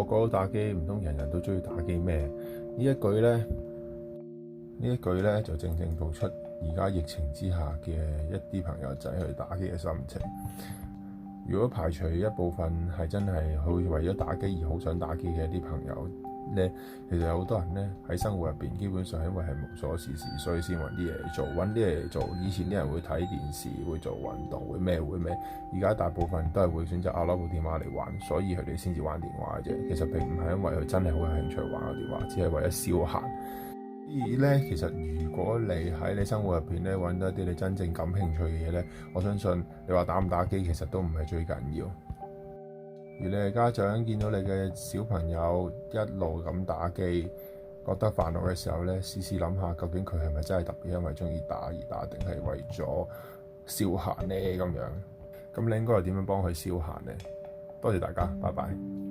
個個都打機，唔通人人都中意打機咩？呢一句呢，就正正道出而家疫情之下嘅一啲朋友仔去打機嘅心情。如果排除一部分係真係好為咗打機而好想打機嘅一啲朋友咧，其實有好多人咧喺生活入邊基本上因為係無所事事，所以先揾啲嘢嚟做。揾啲嘢嚟做，以前啲人會睇電視，會做運動，會咩，而家大部分都係會選擇攞部電話嚟玩，所以佢哋先至玩電話嘅啫。其實並唔係因為佢真係好有興趣玩個電話，只係為咗消閒。而咧，其實如果你喺你生活入邊咧揾到一啲你真正感興趣嘅嘢咧，我相信你話打唔打機其實都唔係最緊要。如你係家長，見到你嘅小朋友一路咁打機，覺得煩惱嘅時候咧，試試諗下究竟佢係咪真係特別因為中意打而打，定係為咗消閒呢？咁樣，咁你應該係點樣幫佢消閒呢？多謝大家，拜拜。